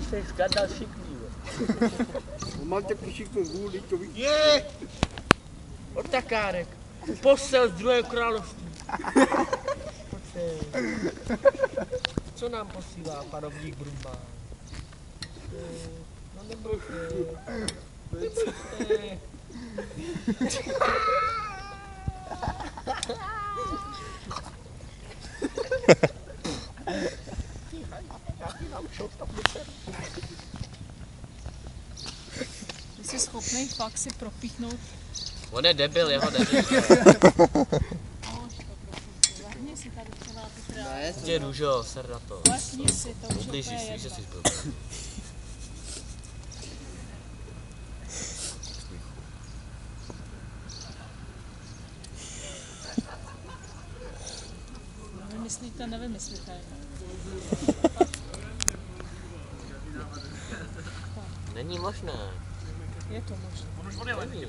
Jsi skandal šikný. Mám taky šiknou vůli, to víš. Je! Otakárek. Posel z druhého království. Co nám posílá panovník Brumba? No nebojte. Jsi schopný fakt si propíchnout. On je debil, jeho debil. Lehni si tady celá ty král. Jdi růžo, ser na to. Lehni si, to už je Ublížíš si, úplně že jedno. jsi byl. Vymyslíte, nevymyslíte. Není možné. Je to možné. Není.